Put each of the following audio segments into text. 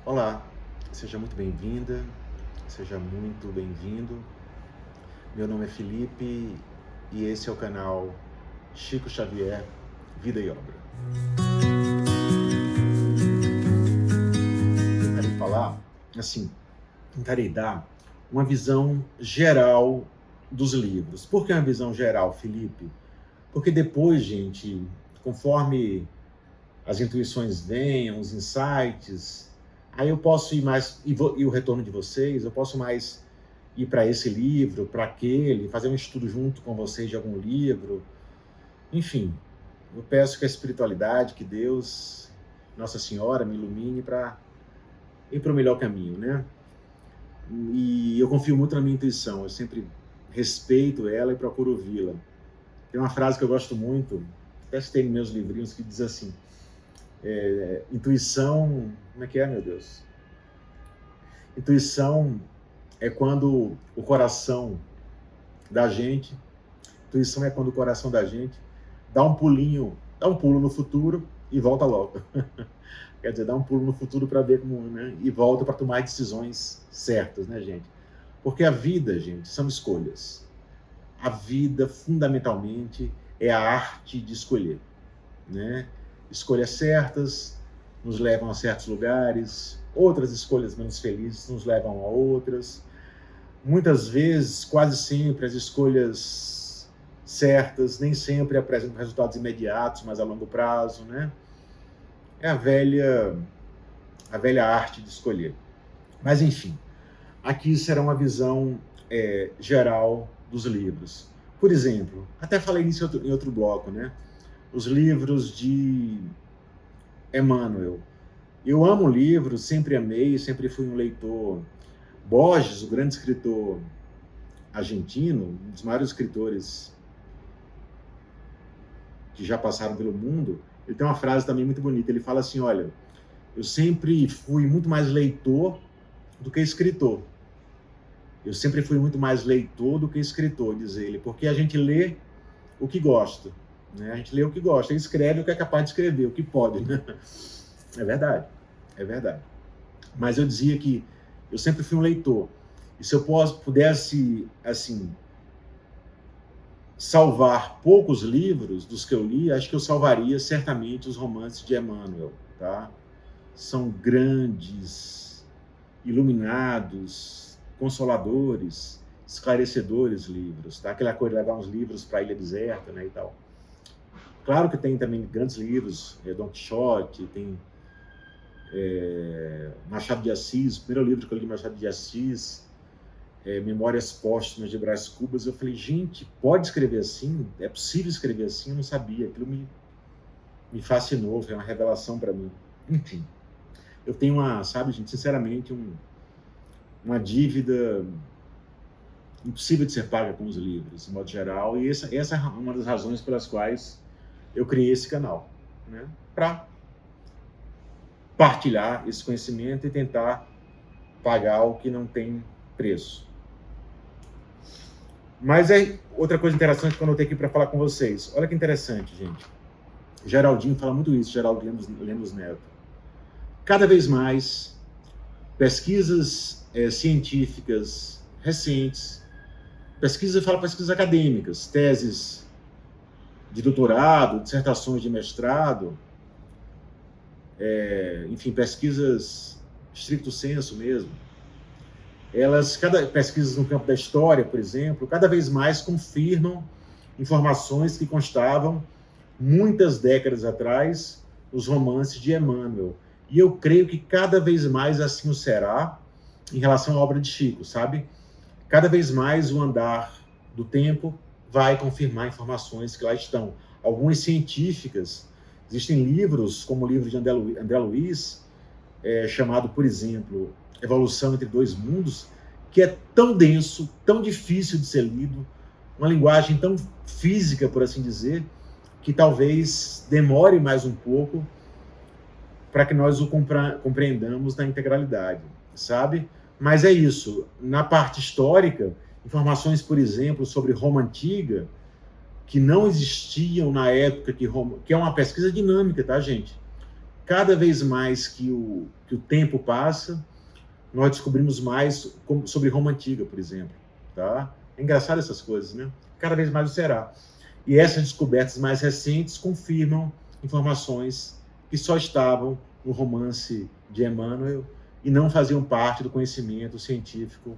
Olá, seja muito bem-vinda, seja muito bem-vindo. Meu nome é Felipe e esse é o canal Chico Xavier, Vida e Obra. Tentarei falar, tentarei dar uma visão geral dos livros. Por que uma visão geral, Felipe? Porque depois, gente, conforme as intuições venham, os insights, aí eu posso ir mais, e o retorno de vocês, eu posso mais ir para esse livro, para aquele, fazer um estudo junto com vocês de algum livro. Enfim, eu peço que a espiritualidade, que Deus, Nossa Senhora, me ilumine para ir para o melhor caminho, né? E eu confio muito na minha intuição, eu sempre respeito ela e procuro ouvi-la. Tem uma frase que eu gosto muito, até citei nos meus livrinhos, que diz assim: intuição, como é que é, meu Deus? Intuição é quando o coração da gente, intuição é quando o coração da gente dá um pulo no futuro e volta logo. Quer dizer, dá um pulo no futuro para ver como, né? E volta para tomar decisões certas, né, gente? Porque a vida, gente, são escolhas. A vida, fundamentalmente, é a arte de escolher, né? Escolhas certas nos levam a certos lugares, outras escolhas menos felizes nos levam a outras. Muitas vezes, quase sempre, as escolhas certas nem sempre apresentam resultados imediatos, mas a longo prazo, né? É a velha arte de escolher. Mas, enfim, aqui será uma visão geral dos livros. Por exemplo, até falei nisso em outro bloco, né? Os livros de Emmanuel. Eu amo livros, sempre amei, sempre fui um leitor. Borges, o grande escritor argentino, um dos maiores escritores que já passaram pelo mundo, ele tem uma frase também muito bonita. Ele fala assim: olha, eu sempre fui muito mais leitor do que escritor. Eu sempre fui muito mais leitor do que escritor, diz ele, porque a gente lê o que gosta, né? A gente lê o que gosta, escreve o que é capaz de escrever, o que pode, né? É verdade, é verdade. Mas eu dizia que eu sempre fui um leitor. E se eu pudesse, assim, salvar poucos livros dos que eu li, acho que eu salvaria certamente os romances de Emmanuel, tá? São grandes, iluminados, consoladores, esclarecedores livros, tá? Aquela coisa de levar uns livros para a ilha deserta, né, e tal. Claro que tem também grandes livros, Don Quixote, tem Machado de Assis, o primeiro livro que eu li, Machado de Assis, Memórias Póstumas de Brás Cubas. Eu falei, gente, pode escrever assim? É possível escrever assim? Eu não sabia. Aquilo me fascinou, foi uma revelação para mim. Enfim, eu tenho sabe, gente, sinceramente, uma dívida impossível de ser paga com os livros, de modo geral, e essa é uma das razões pelas quais eu criei esse canal, né? Para partilhar esse conhecimento e tentar pagar o que não tem preço. Mas é outra coisa interessante que eu anotei aqui para falar com vocês. Olha que interessante, gente. Geraldinho fala muito isso, Geraldo Lemos Neto. Cada vez mais, pesquisas científicas recentes, pesquisas acadêmicas, teses de doutorado, dissertações de mestrado, enfim, pesquisas stricto sensu mesmo, pesquisas no campo da história, por exemplo, cada vez mais confirmam informações que constavam muitas décadas atrás nos romances de Emmanuel. E eu creio que cada vez mais assim o será em relação à obra de Chico, sabe? Cada vez mais o andar do tempo vai confirmar informações que lá estão. Algumas científicas, existem livros, como o livro de André Luiz, chamado, por exemplo, Evolução entre Dois Mundos, que é tão denso, tão difícil de ser lido, uma linguagem tão física, por assim dizer, que talvez demore mais um pouco para que nós o compreendamos na integralidade, sabe? Mas é isso. Na parte histórica, informações, por exemplo, sobre Roma Antiga, que não existiam na época que Roma... Que é uma pesquisa dinâmica, tá, gente? cada vez mais que o tempo passa, nós descobrimos mais sobre Roma Antiga, por exemplo. Tá? É engraçado essas coisas, né? Cada vez mais o será. E essas descobertas mais recentes confirmam informações que só estavam no romance de Emmanuel e não faziam parte do conhecimento científico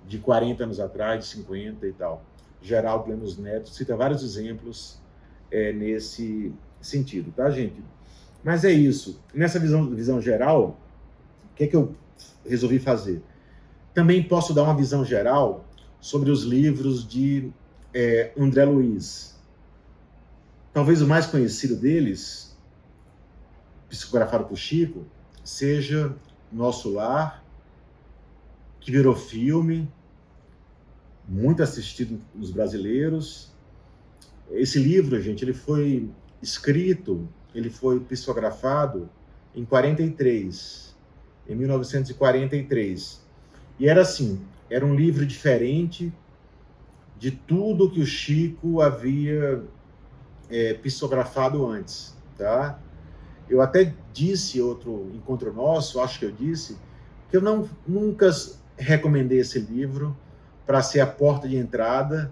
de 40 anos atrás, de 50 e tal. Geraldo Lemos Neto cita vários exemplos nesse sentido, tá, gente? Mas é isso. Nessa visão geral, o que é que eu resolvi fazer? Também posso dar uma visão geral sobre os livros de André Luiz. Talvez o mais conhecido deles, psicografado por Chico, seja Nosso Lar, que virou filme, muito assistido nos brasileiros. Esse livro, gente, ele foi escrito, ele foi psicografado em 43, em 1943. E era assim, era um livro diferente de tudo que o Chico havia psicografado antes, tá? Eu até disse, outro encontro nosso, acho que eu disse, que eu nunca recomendei esse livro para ser a porta de entrada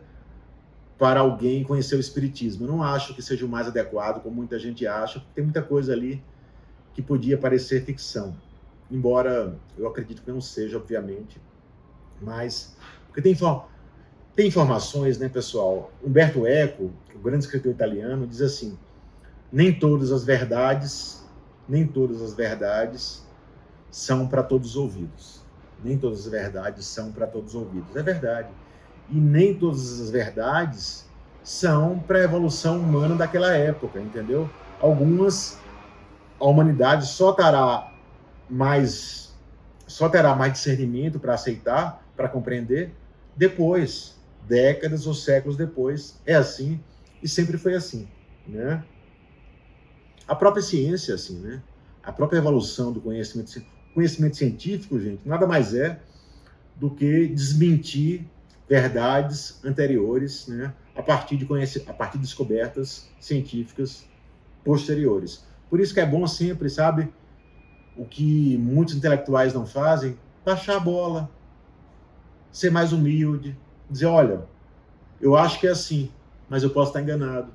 para alguém conhecer o Espiritismo. Eu não acho que seja o mais adequado, como muita gente acha, porque tem muita coisa ali que podia parecer ficção. Embora eu acredito que não seja, obviamente, mas porque tem informações, né, pessoal? Umberto Eco, o grande escritor italiano, diz assim: nem todas as verdades são para todos os ouvidos. Nem todas as verdades são para todos os ouvidos. É verdade. E nem todas as verdades são para a evolução humana daquela época, entendeu? Algumas, a humanidade só terá mais discernimento para aceitar, para compreender, depois, décadas ou séculos depois. É assim, e sempre foi assim, né? A própria ciência é assim, né? A própria evolução do conhecimento científico, gente, nada mais é do que desmentir verdades anteriores, né? A partir de descobertas científicas posteriores. Por isso que é bom sempre, sabe, o que muitos intelectuais não fazem, baixar a bola, ser mais humilde, dizer, olha, eu acho que é assim, mas eu posso estar enganado,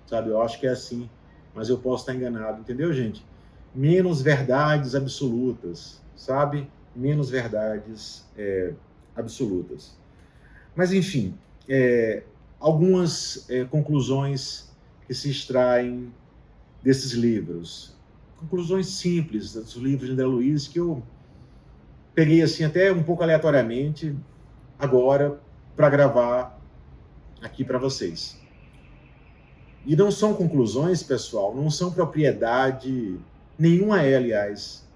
sabe? Eu acho que é assim, mas eu posso estar enganado, entendeu, gente? Menos verdades absolutas, sabe? Menos verdades absolutas. Mas, enfim, algumas conclusões que se extraem desses livros. Conclusões simples dos livros de André Luiz, que eu peguei assim até um pouco aleatoriamente agora para gravar aqui para vocês. E não são conclusões, pessoal, não são propriedade, nenhuma aliás,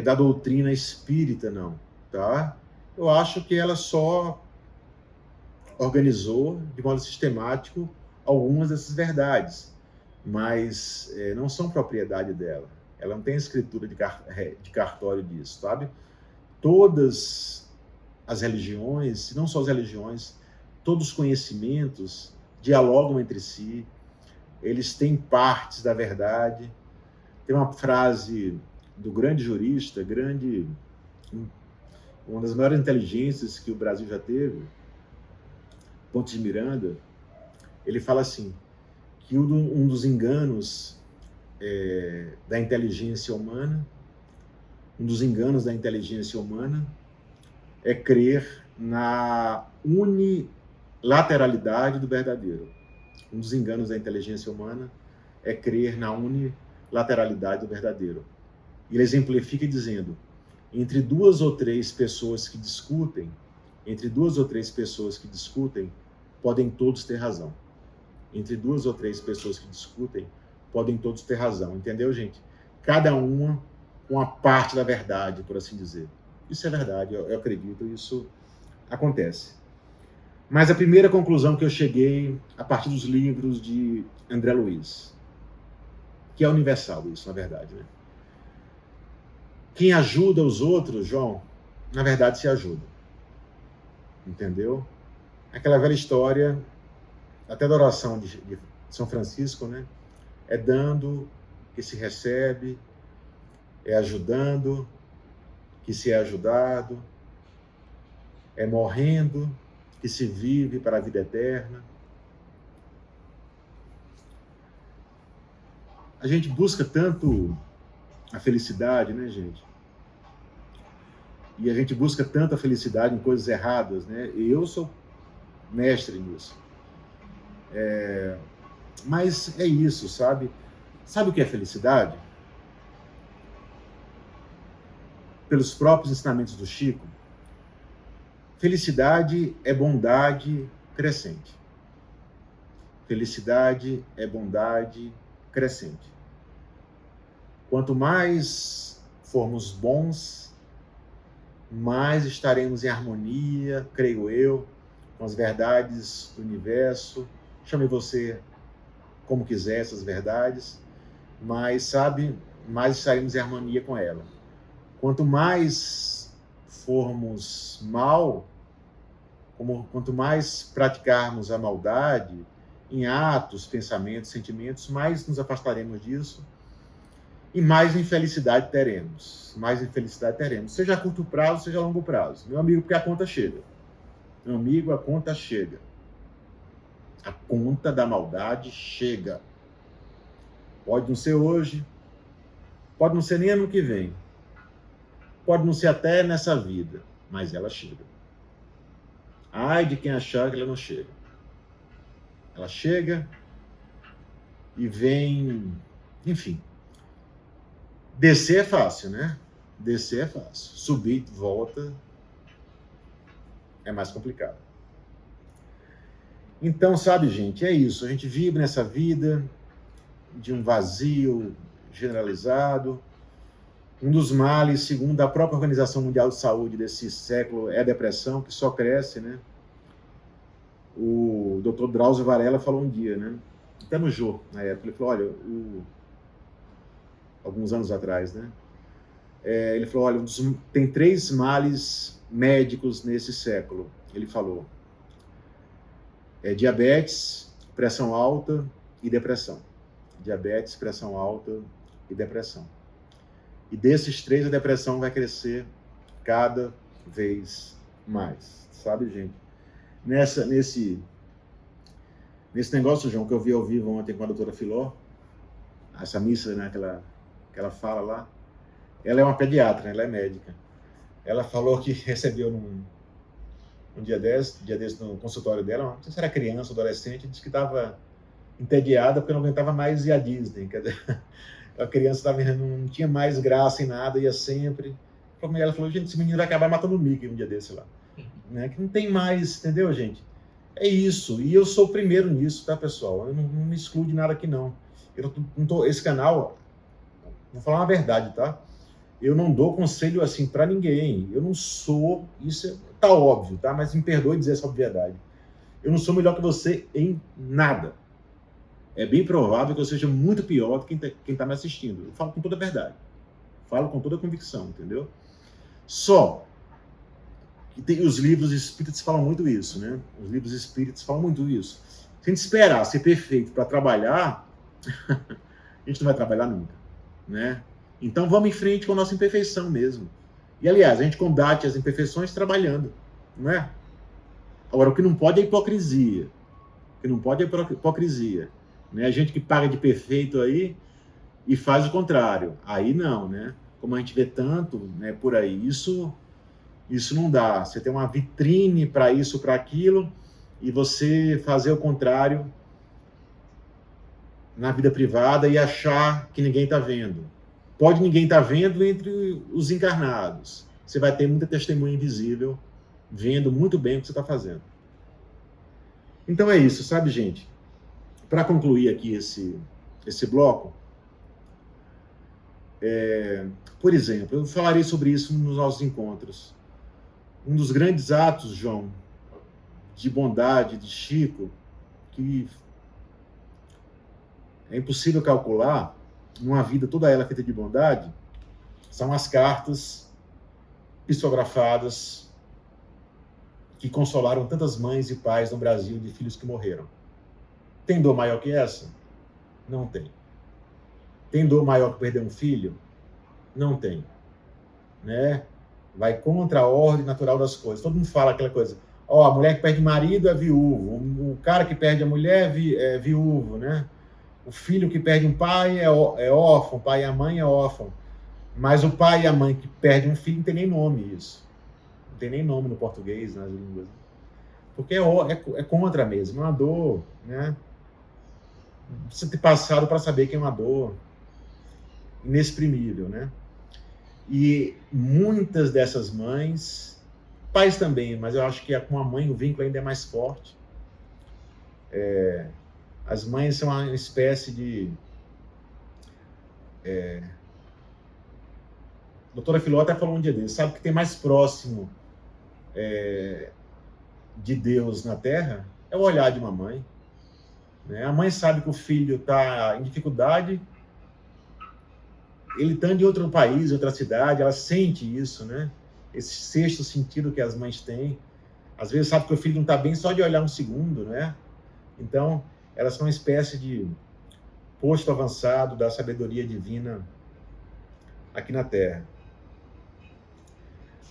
da doutrina espírita, não, tá? Eu acho que ela só organizou de modo sistemático algumas dessas verdades, mas não são propriedade dela. Ela não tem escritura de cartório disso, sabe? Todas as religiões, não só as religiões, todos os conhecimentos dialogam entre si, eles têm partes da verdade. Tem uma frase do grande jurista, uma das maiores inteligências que o Brasil já teve, Pontes de Miranda, ele fala assim, que um dos enganos da inteligência humana, é crer na unilateralidade do verdadeiro. Um dos enganos da inteligência humana é crer na unilateralidade do verdadeiro. Ele exemplifica dizendo, entre duas ou três pessoas que discutem, podem todos ter razão. Entre duas ou três pessoas que discutem, podem todos ter razão. Entendeu, gente? Cada uma com a parte da verdade, por assim dizer. Isso é verdade, eu acredito, isso acontece. Mas a primeira conclusão que eu cheguei a partir dos livros de André Luiz, que é universal isso, na verdade, né? Quem ajuda os outros, João, na verdade se ajuda. Entendeu? Aquela velha história, até da oração de São Francisco, né? É dando que se recebe, é ajudando, que se é ajudado, é morrendo, que se vive para a vida eterna. A gente busca tanto a felicidade, né, gente? E a gente busca tanto a felicidade em coisas erradas, né? E eu sou mestre nisso. Mas é isso, sabe? Sabe o que é felicidade? Pelos próprios ensinamentos do Chico, felicidade é bondade crescente. Felicidade é bondade crescente. Quanto mais formos bons, mais estaremos em harmonia, creio eu, com as verdades do universo. Chame você como quiser essas verdades, mas, sabe, mais estaremos em harmonia com ela. Quanto mais formos mal, quanto mais praticarmos a maldade em atos, pensamentos, sentimentos, mais nos afastaremos disso e mais infelicidade teremos. Mais infelicidade teremos, seja a curto prazo, seja a longo prazo. Meu amigo, porque a conta chega. Meu amigo, a conta chega. A conta da maldade chega. Pode não ser hoje, pode não ser nem ano que vem, pode não ser até nessa vida, mas ela chega. Ai de quem achar que ela não chega. Ela chega e vem, enfim. Descer é fácil, né? Descer é fácil. Subir, volta, é mais complicado. Então, sabe, gente, é isso. A gente vive nessa vida de um vazio generalizado. Um dos males, segundo a própria Organização Mundial de Saúde desse século, é a depressão, que só cresce, né? O Dr. Drauzio Varela falou um dia, né? Até no Jô, na época, ele falou, olha, alguns anos atrás, né? Ele falou, olha, tem 3 males médicos nesse século. Ele falou, diabetes, pressão alta e depressão. Diabetes, pressão alta e depressão. E desses 3, a depressão vai crescer cada vez mais. Sabe, gente? Nesse negócio, João, que eu vi ao vivo ontem com a doutora Filó, essa missa, né, que ela fala lá, ela é uma pediatra, ela é médica. Ela falou que recebeu um dia desse no consultório dela, não sei se era criança ou adolescente, disse que estava entediada porque não aguentava mais ir à Disney. Quer dizer, a criança não tinha mais graça em nada, ia sempre. Ela falou, gente, esse menino vai acabar matando o Mickey um dia desse lá. Né? Que não tem mais, entendeu, gente? É isso. E eu sou o primeiro nisso, tá, pessoal? Eu não me excluo de nada aqui, não. Esse canal, vou falar uma verdade, tá? Eu não dou conselho assim para ninguém. Eu não sou, isso tá óbvio, tá? Mas me perdoe dizer essa obviedade. Eu não sou melhor que você em nada. É bem provável que eu seja muito pior do que quem tá me assistindo. Eu falo com toda a verdade. Falo com toda a convicção, entendeu? Só que os livros espíritas falam muito isso, né? Os livros espíritas falam muito isso. Se a gente esperar ser perfeito para trabalhar, a gente não vai trabalhar nunca, né? Então vamos em frente com a nossa imperfeição mesmo. E aliás, a gente combate as imperfeições trabalhando, não é? Agora, o que não pode é hipocrisia. O que não pode é hipocrisia. Né? A gente que paga de perfeito aí e faz o contrário. Aí não, né? Como a gente vê tanto, né, por aí, isso não dá. Você tem uma vitrine para isso, para aquilo, e você fazer o contrário na vida privada e achar que ninguém está vendo. Pode ninguém estar vendo entre os encarnados. Você vai ter muita testemunha invisível vendo muito bem o que você está fazendo. Então é isso, sabe, gente? Para concluir aqui esse bloco, por exemplo, eu falarei sobre isso nos nossos encontros. Um dos grandes atos, João, de bondade de Chico, que é impossível calcular, numa vida toda ela feita de bondade, são as cartas psicografadas que consolaram tantas mães e pais no Brasil de filhos que morreram. Tem dor maior que essa? Não tem. Tem dor maior que perder um filho? Não tem, né? Vai contra a ordem natural das coisas. Todo mundo fala aquela coisa, ó, a mulher que perde o marido é viúvo, o cara que perde a mulher é viúvo, né? O filho que perde um pai é órfão, o pai e a mãe é órfão. Mas o pai e a mãe que perdem um filho não tem nem nome isso. Não tem nem nome no português, nas línguas. Porque é contra mesmo, é uma dor, né? Não precisa ter passado para saber que é uma dor inexprimível, né? E muitas dessas mães, pais também, mas eu acho que com a mãe o vínculo ainda é mais forte. As mães são uma espécie de... A doutora Filó até falou um dia dele, sabe que tem mais próximo de Deus na Terra é o olhar de uma mãe. Né? A mãe sabe que o filho está em dificuldade, ele está em outro país, outra cidade, ela sente isso, né? Esse sexto sentido que as mães têm. Às vezes sabe que o filho não está bem só de olhar um segundo, né? Então, elas são uma espécie de posto avançado da sabedoria divina aqui na Terra.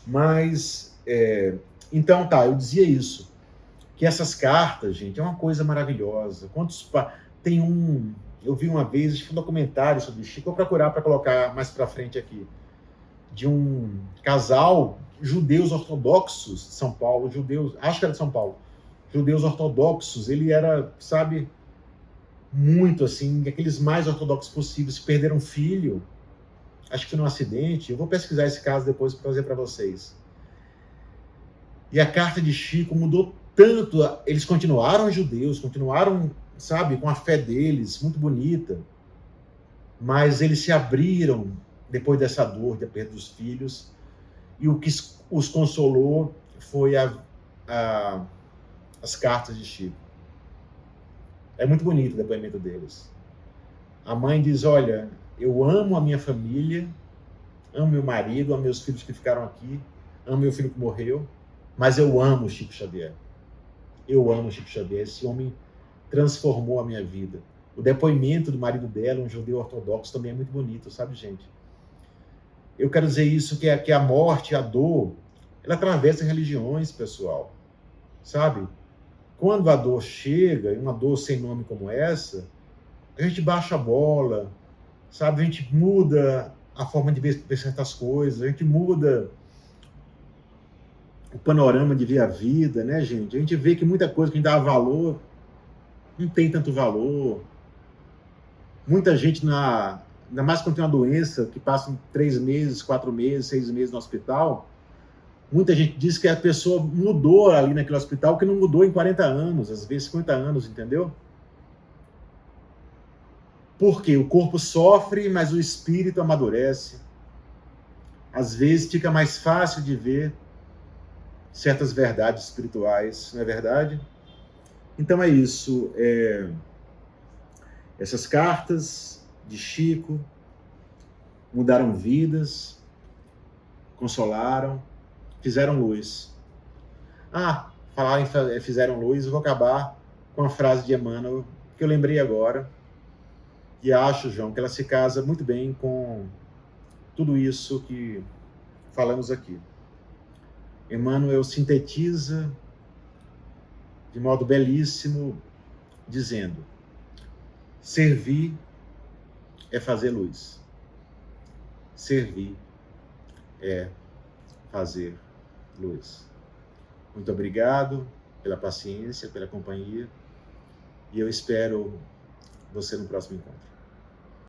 Mas, então tá, eu dizia isso, que essas cartas, gente, é uma coisa maravilhosa. Tem eu vi uma vez, acho que um documentário sobre Chico, vou procurar para colocar mais para frente aqui, de um casal judeus ortodoxos de São Paulo, acho que era de São Paulo, judeus ortodoxos, ele era, sabe, muito assim, aqueles mais ortodoxos possíveis, perderam um filho, acho que foi num acidente, eu vou pesquisar esse caso depois para trazer para vocês. E a carta de Chico mudou tanto, eles continuaram judeus, continuaram, sabe, com a fé deles, muito bonita, mas eles se abriram depois dessa dor, da perda dos filhos, e o que os consolou foi as cartas de Chico. É muito bonito o depoimento deles. A mãe diz, olha, eu amo a minha família, amo meu marido, amo meus filhos que ficaram aqui, amo meu filho que morreu, mas eu amo Chico Xavier. Eu amo Chico Xavier. Esse homem transformou a minha vida. O depoimento do marido dela, um judeu ortodoxo, também é muito bonito, sabe, gente? Eu quero dizer isso, que a morte, a dor, ela atravessa religiões, pessoal. Sabe? Quando a dor chega, e uma dor sem nome como essa, a gente baixa a bola, sabe? A gente muda a forma de ver certas coisas, a gente muda o panorama de ver a vida, né, gente? A gente vê que muita coisa que a gente dava valor não tem tanto valor. Muita gente, ainda mais quando tem uma doença que passa 3 meses, 4 meses, 6 meses no hospital, muita gente diz que a pessoa mudou ali naquele hospital, que não mudou em 40 anos, às vezes 50 anos, entendeu? Porque o corpo sofre, mas o espírito amadurece. Às vezes fica mais fácil de ver certas verdades espirituais, não é verdade? Então é isso. Essas cartas de Chico mudaram vidas, consolaram, fizeram luz. Falar em fizeram luz, eu vou acabar com a frase de Emmanuel, que eu lembrei agora, e acho, João, que ela se casa muito bem com tudo isso que falamos aqui. Emmanuel sintetiza de modo belíssimo, dizendo: servir é fazer luz. Servir é fazer luz. Muito obrigado pela paciência, pela companhia, e eu espero você no próximo encontro.